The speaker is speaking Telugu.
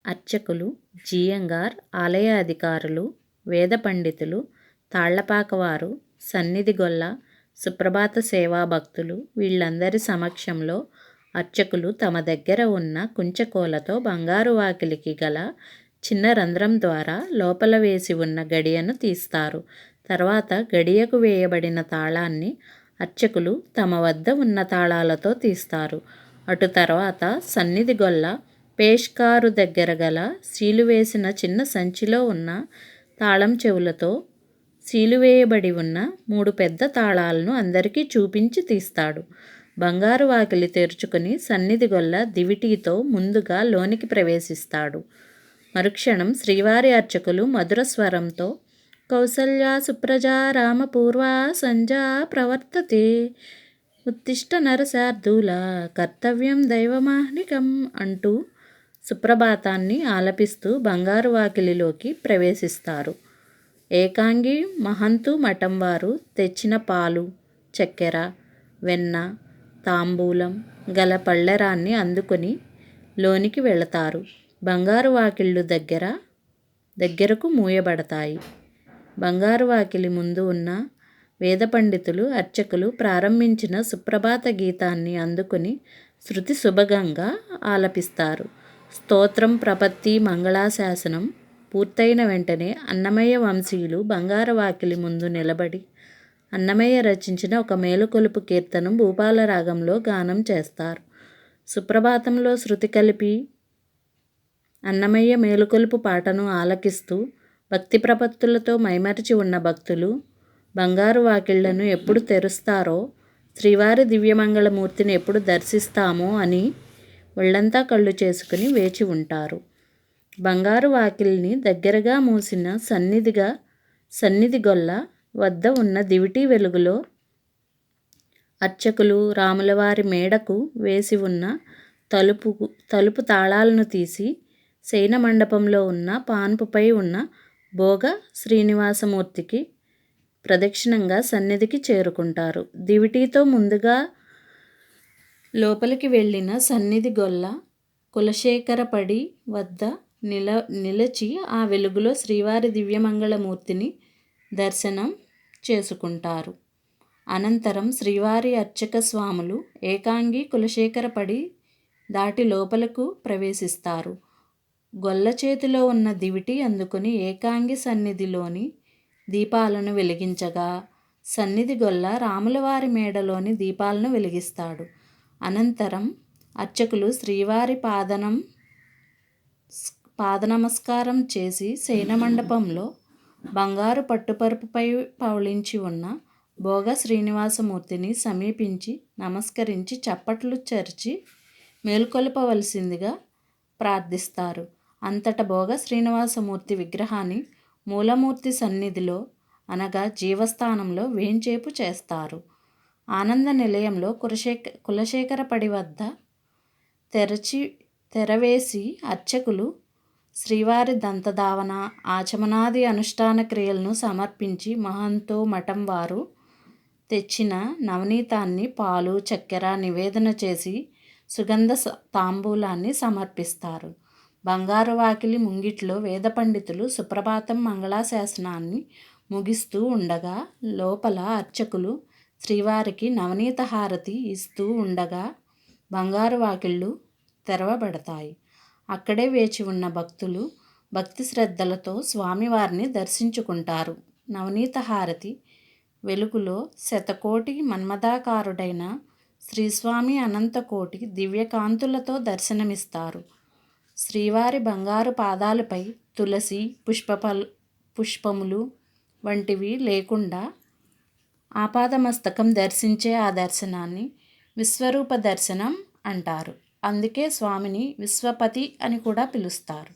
అర్చకులు, జీయంగార్, ఆలయ అధికారులు, వేద పండితులు, తాళ్లపాకవారు, సన్నిధి గొల్ల, సుప్రభాత సేవా భక్తులు వీళ్ళందరి సమక్షంలో అర్చకులు తమ దగ్గర ఉన్న కుంచకోలతో బంగారు వాకిలికి గల చిన్న రంధ్రం ద్వారా లోపల వేసి ఉన్న గడియను తీస్తారు. తర్వాత గడియకు వేయబడిన తాళాన్ని అర్చకులు తమ వద్ద ఉన్న తాళాలతో తీస్తారు. అటు తర్వాత సన్నిధి గొల్ల పేష్కారు దగ్గర గల సీలు వేసిన చిన్న సంచిలో ఉన్న తాళం చెవులతో సీలు వేయబడి ఉన్న 3 పెద్ద తాళాలను అందరికీ చూపించి తీస్తాడు. బంగారు వాకిలి తెరుచుకుని సన్నిధి గొల్ల దివిటీతో ముందుగా లోనికి ప్రవేశిస్తాడు. మరుక్షణం శ్రీవారి అర్చకులు మధుర స్వరంతో కౌసల్యా సుప్రజా రామపూర్వా సంజా ప్రవర్తతే ఉత్తిష్ట నరశార్దూల కర్తవ్యం దైవమాహ్నికం అంటూ సుప్రభాతాన్ని ఆలపిస్తూ బంగారు వాకిలిలోకి ప్రవేశిస్తారు. ఏకాంగి మహంతు మఠం వారు తెచ్చిన పాలు, చక్కెర, వెన్న, తాంబూలం గల పళ్ళెరాన్ని అందుకొని లోనికి వెళతారు. బంగారు వాకిళ్ళు దగ్గరకు మూయబడతాయి. బంగారు వాకిలి ముందు ఉన్న వేద పండితులు అర్చకులు ప్రారంభించిన సుప్రభాత గీతాన్ని అందుకుని శృతి శుభగంగా ఆలపిస్తారు. స్తోత్రం, ప్రపత్తి, మంగళాశాసనం పూర్తయిన వెంటనే అన్నమయ్య వంశీయులు బంగారు వాకిలి ముందు నిలబడి అన్నమయ్య రచించిన ఒక మేలుకొలుపు కీర్తనం భూపాల రాగంలో గానం చేస్తారు. సుప్రభాతంలో శృతి కలిపి అన్నమయ్య మేలుకొలుపు పాటను ఆలకిస్తూ భక్తి ప్రపత్తులతో మైమరిచి ఉన్న భక్తులు బంగారు వాకిళ్లను ఎప్పుడు తెరుస్తారో, శ్రీవారి దివ్యమంగళమూర్తిని ఎప్పుడు దర్శిస్తామో అని ఒళ్ళంతా కళ్ళు చేసుకుని వేచి ఉంటారు. బంగారు వాకిలిని దగ్గరగా మూసిన సన్నిధి గొల్ల వద్ద ఉన్న దివిటీ వెలుగులో అర్చకులు రాములవారి మేడకు వేసి ఉన్న తలుపు తాళాలను తీసి శయన మండపంలో ఉన్న పాన్పుపై ఉన్న భోగ శ్రీనివాసమూర్తికి ప్రదక్షిణంగా సన్నిధికి చేరుకుంటారు. దివిటీతో ముందుగా లోపలికి వెళ్ళిన సన్నిధి గొల్ల కులశేఖరపడి వద్ద నిలిచి ఆ వెలుగులో శ్రీవారి దివ్యమంగళమూర్తిని దర్శనం చేసుకుంటారు. అనంతరం శ్రీవారి అర్చక స్వాములు ఏకాంగి కులశేఖరపడి దాటి లోపలకు ప్రవేశిస్తారు. గొల్ల చేతిలో ఉన్న దివిటి అందుకుని ఏకాంగి సన్నిధిలోని దీపాలను వెలిగించగా సన్నిధి గొల్ల రాములవారి మేడలోని దీపాలను వెలిగిస్తాడు. అనంతరం అర్చకులు శ్రీవారి పాదనమస్కారం చేసి శయనమండపంలో బంగారు పట్టుపరుపుపై పవళించి ఉన్న భోగ శ్రీనివాసమూర్తిని సమీపించి నమస్కరించి చప్పట్లు చరిచి మేల్కొల్పవలసిందిగా ప్రార్థిస్తారు. అంతటా భోగ శ్రీనివాసమూర్తి విగ్రహాన్ని మూలమూర్తి సన్నిధిలో అనగా జీవస్థానంలో వేంచేపు చేస్తారు. ఆనంద నిలయంలో కులశేఖరపడి వద్ద తెరవేసి అర్చకులు శ్రీవారి దంతధావన, ఆచమనాది అనుష్ఠాన క్రియలను సమర్పించి మహంతో మఠం వారు తెచ్చిన నవనీతాన్ని పాలు, చక్కెర నివేదన చేసి సుగంధ తాంబూలాన్ని సమర్పిస్తారు. బంగారు వాకిలి ముంగిట్లో వేద పండితులు సుప్రభాతం మంగళాశాసనాన్ని ముగిస్తూ ఉండగా లోపల అర్చకులు శ్రీవారికి నవనీత హారతి ఇస్తూ ఉండగా బంగారు వాకిళ్ళు తెరవబడతాయి. అక్కడే వేచి ఉన్న భక్తులు భక్తి శ్రద్ధలతో స్వామివారిని దర్శించుకుంటారు. నవనీత హారతి వెలుగులో శతకోటి మన్మథాకారుడైన శ్రీస్వామి అనంతకోటి దివ్యకాంతులతో దర్శనమిస్తారు. శ్రీవారి బంగారు పాదాలపై తులసి పుష్పములు వంటివి లేకుండా ఆపాదమస్తకం దర్శించే ఆ దర్శనాన్ని విశ్వరూప దర్శనం అంటారు. అందుకే స్వామిని విశ్వపతి అని కూడా పిలుస్తారు.